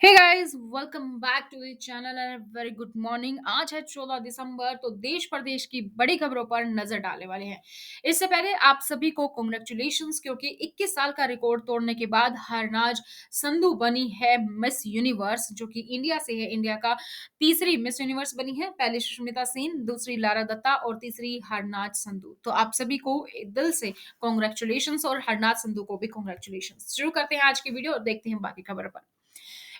Hey guys, welcome back to the channel and very good morning. आज है 14 दिसंबर, तो देश प्रदेश की बड़ी खबरों पर नजर डालने वाले हैं। इससे पहले आप सभी को कांग्रेचुलेशंस, क्योंकि 21 साल का रिकॉर्ड तोड़ने के बाद हरनाज संधू बनी है मिस यूनिवर्स, जो कि इंडिया से है। इंडिया का तीसरी मिस यूनिवर्स बनी है। पहली सुष्मिता सेन, दूसरी लारा दत्ता और तीसरी हरनाज संधू। तो आप सभी को दिल से कांग्रेचुलेशंस और हरनाज संधू को भी कांग्रेचुलेशंस। शुरू करते हैं आज की वीडियो और देखते हैं बाकी खबर पर।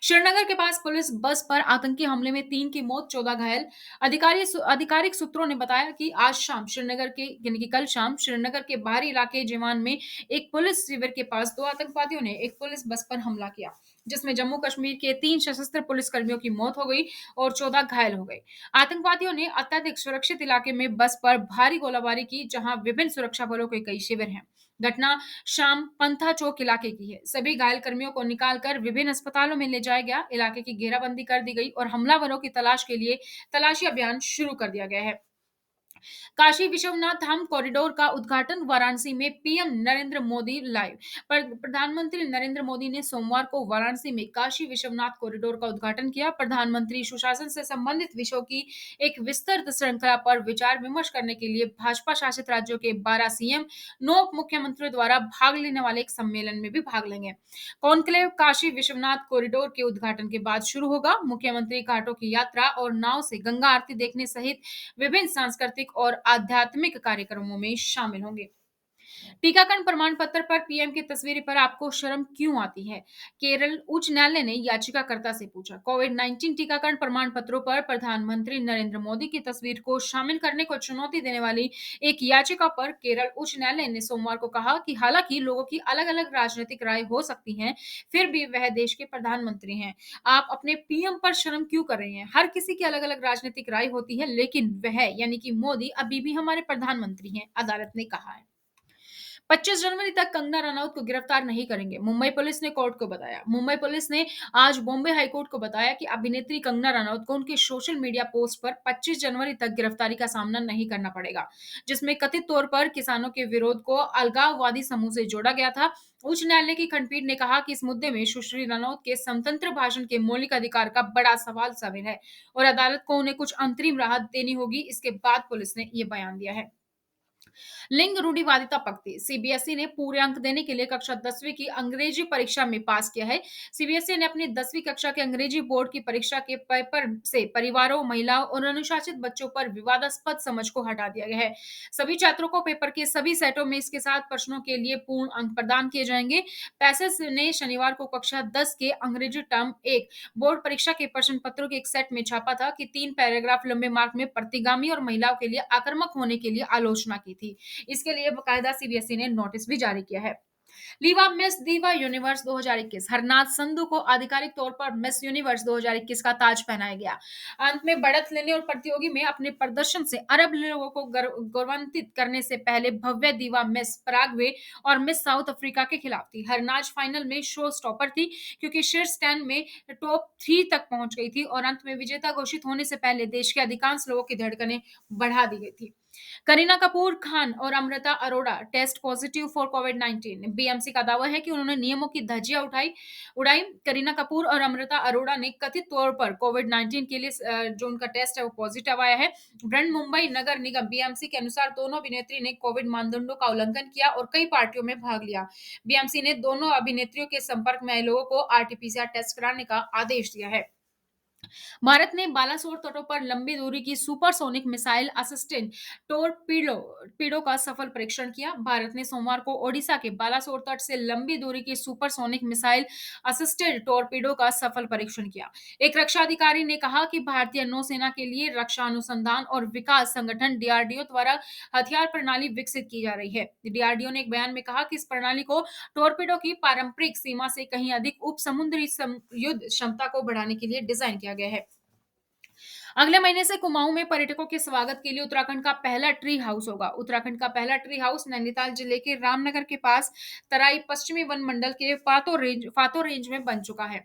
श्रीनगर के पास पुलिस बस पर आतंकी हमले में 3 की मौत, 14 घायल। आधिकारिक सूत्रों ने बताया कि आज शाम श्रीनगर के यानी कि कल शाम श्रीनगर के बाहरी इलाके जीवान में एक पुलिस शिविर के पास दो आतंकवादियों ने एक पुलिस बस पर हमला किया, जिसमें जम्मू कश्मीर के 3 सशस्त्र पुलिस कर्मियों की मौत हो गई और 14 घायल हो गए। आतंकवादियों ने अत्यधिक सुरक्षित इलाके में बस पर भारी गोलाबारी की, जहां विभिन्न सुरक्षा बलों के कई शिविर हैं। घटना शाम पंथा चौक इलाके की है। सभी घायल कर्मियों को निकालकर विभिन्न अस्पतालों में ले जाया गया। इलाके की घेराबंदी कर दी गई और हमलावरों की तलाश के लिए तलाशी अभियान शुरू कर दिया गया है। काशी विश्वनाथ धाम कॉरिडोर का उद्घाटन वाराणसी में पीएम नरेंद्र मोदी लाइव। प्रधानमंत्री नरेंद्र मोदी ने सोमवार को वाराणसी में काशी विश्वनाथ कॉरिडोर का उद्घाटन किया। प्रधानमंत्री सुशासन से संबंधित विषयों की एक विस्तृत श्रृंखला पर विचार विमर्श करने के लिए भाजपा शासित राज्यों के 12 सीएम, 9 उप मुख्यमंत्रियों द्वारा भाग लेने वाले एक सम्मेलन में भी भाग लेंगे। कॉन्क्लेव काशी विश्वनाथ कॉरिडोर के उद्घाटन के बाद शुरू होगा। मुख्यमंत्री घाटों की यात्रा और नाव से गंगा आरती देखने सहित विभिन्न सांस्कृतिक और आध्यात्मिक कार्यक्रमों में शामिल होंगे। टीकाकरण प्रमाण पत्र पर पीएम की तस्वीर पर आपको शर्म क्यों आती है? केरल उच्च न्यायालय ने याचिकाकर्ता से पूछा। कोविड-19 टीकाकरण प्रमाण पत्रों पर प्रधानमंत्री नरेंद्र मोदी की तस्वीर को शामिल करने को चुनौती देने वाली एक याचिका पर केरल उच्च न्यायालय ने सोमवार को कहा कि हालांकि लोगों की अलग-अलग राजनीतिक राय हो सकती है, फिर भी वह देश के प्रधानमंत्री हैं। आप अपने पीएम पर शर्म क्यों कर रहे हैं? हर किसी की अलग-अलग राजनीतिक राय होती है, लेकिन वह यानी कि मोदी अभी भी हमारे प्रधानमंत्री हैं, अदालत ने कहा है। 25 जनवरी तक कंगना रनौत को गिरफ्तार नहीं करेंगे, मुंबई पुलिस ने कोर्ट को बताया। मुंबई पुलिस ने आज बॉम्बे हाईकोर्ट को बताया कि अभिनेत्री कंगना रनौत को उनके सोशल मीडिया पोस्ट पर 25 जनवरी तक गिरफ्तारी का सामना नहीं करना पड़ेगा, जिसमें कथित तौर पर किसानों के विरोध को अलगाववादी समूह से जोड़ा गया था। उच्च न्यायालय की खंडपीठ ने कहा कि इस मुद्दे में सुश्री रनौत के स्वतंत्र भाषण के मौलिक अधिकार का बड़ा सवाल शामिल है और अदालत को उन्हें कुछ अंतरिम राहत देनी होगी। इसके बाद पुलिस ने यह बयान दिया है। लिंग रूढ़िवादिता पकड़ी। सीबीएसई ने पूरे अंक देने के लिए कक्षा 10वीं की अंग्रेजी परीक्षा में पास किया है। सीबीएसई ने अपनी 10वीं कक्षा के अंग्रेजी बोर्ड की परीक्षा के पेपर से परिवारों, महिलाओं और अनुशासित बच्चों पर विवादास्पद समझ को हटा दिया गया है। सभी छात्रों को पेपर के सभी सेटों में इसके साथ प्रश्नों के लिए पूर्ण अंक प्रदान किए जाएंगे। पैसेस ने शनिवार को कक्षा 10 के अंग्रेजी टर्म 1 बोर्ड परीक्षा के प्रश्न पत्रों के एक सेट में छापा था कि 3 पैराग्राफ लंबे मार्क में प्रतिगामी और महिलाओं के लिए आक्रामक होने के लिए आलोचना की थी। इसके लिए बकायदा सीबीएसई ने नोटिस भी जारी किया है। लीवा मिस दीवा यूनिवर्स 2021 हरनाथ संधू को आधिकारिक तौर पर मिस यूनिवर्स 2021 का ताज पहनाया गया। अंत में बढ़त लेने और प्रतियोगी में अपने प्रदर्शन से अरब लोगों को गौरवान्वित करने से पहले भव्य दीवा मिस पराग्वे और मिस साउथ अफ्रीका के खिलाफ थी। हरनाज फाइनल में शो स्टॉपर थी, क्योंकि शीर्ष 10 में टॉप 3 तक पहुंच गई थी और अंत में विजेता घोषित होने से पहले देश के अधिकांश लोगों की धड़कनें बढ़ा दी गई थी। करीना कपूर खान और Amrita Arora test positive for कोविड-19। बीएमसी का दावा है कि उन्होंने नियमों की धज्जियां उड़ाई। करीना कपूर और अमृता अरोड़ा ने कथित तौर पर कोविड-19 के लिए जो उनका टेस्ट है वो पॉजिटिव आया है। ब्रांड मुंबई नगर निगम बीएमसी के अनुसार दोनों अभिनेत्री ने कोविड मानदंडों का उल्लंघन किया और कई पार्टियों में भाग लिया। बीएमसी ने दोनों अभिनेत्रियों के संपर्क में आए लोगों को आरटीपीसीआर टेस्ट कराने का आदेश दिया है। भारत ने बालासोर तटों पर लंबी दूरी की सुपरसोनिक मिसाइल असिस्टेड टोरपीडो का सफल परीक्षण किया। भारत ने सोमवार को ओडिशा के बालासोर तट से लंबी दूरी की सुपरसोनिक मिसाइल असिस्टेड टोरपीडो का सफल परीक्षण किया। एक रक्षा अधिकारी ने कहा कि भारतीय नौसेना के लिए रक्षा अनुसंधान और विकास संगठन डीआरडीओ द्वारा हथियार प्रणाली विकसित की जा रही है। डीआरडीओ ने एक बयान में कहा कि इस प्रणाली को टोरपीडो की पारंपरिक सीमा से कहीं अधिक उप समुद्री युद्ध क्षमता को बढ़ाने के लिए डिजाइन किया गया है। अगले महीने से कुमाऊं में पर्यटकों के स्वागत के लिए उत्तराखंड का पहला ट्री हाउस होगा। उत्तराखंड का पहला ट्री हाउस नैनीताल जिले के रामनगर के पास तराई पश्चिमी वन मंडल के फातो रेंज में बन चुका है।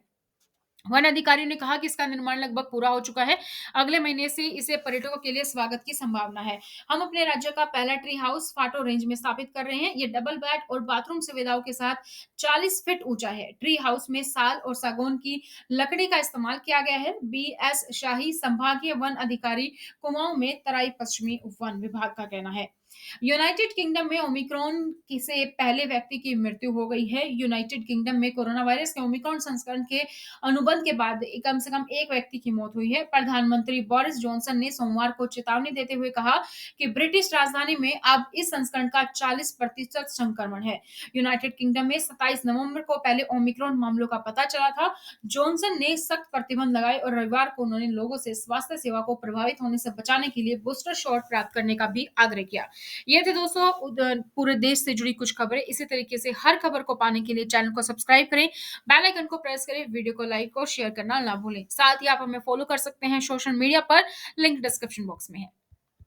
वन अधिकारी ने कहा कि इसका निर्माण लगभग पूरा हो चुका है। अगले महीने से इसे पर्यटकों के लिए स्वागत की संभावना है। हम अपने राज्य का पहला ट्री हाउस फाटो रेंज में स्थापित कर रहे हैं। ये डबल बेड और बाथरूम सुविधाओं के साथ 40 फीट ऊंचा है। ट्री हाउस में साल और सागौन की लकड़ी का इस्तेमाल किया गया है। बीएस शाही संभागीय वन अधिकारी कुमाऊं में तराई पश्चिमी वन विभाग का कहना है। यूनाइटेड किंगडम में ओमिक्रॉन से पहले व्यक्ति की मृत्यु हो गई है। यूनाइटेड किंगडम में कोरोना वायरस के ओमिक्रॉन संस्करण के अनुबंध के बाद कम से कम एक व्यक्ति की मौत हुई है। प्रधानमंत्री बोरिस जॉनसन ने सोमवार को चेतावनी देते हुए कहा कि ब्रिटिश राजधानी में अब इस संस्करण का 40% संक्रमण है। यूनाइटेड किंगडम में 27 नवंबर को पहले ओमिक्रॉन मामलों का पता चला था। जॉनसन ने सख्त प्रतिबंध लगाए और रविवार को उन्होंने लोगों से स्वास्थ्य सेवा को प्रभावित होने से बचाने के लिए बूस्टर शॉट प्राप्त करने का भी आग्रह किया। ये थे दोस्तों पूरे देश से जुड़ी कुछ खबरें। इसी तरीके से हर खबर को पाने के लिए चैनल को सब्सक्राइब करें, बेल आइकन को प्रेस करें, वीडियो को लाइक और शेयर करना ना भूलें। साथ ही आप हमें फॉलो कर सकते हैं सोशल मीडिया पर, लिंक डिस्क्रिप्शन बॉक्स में है।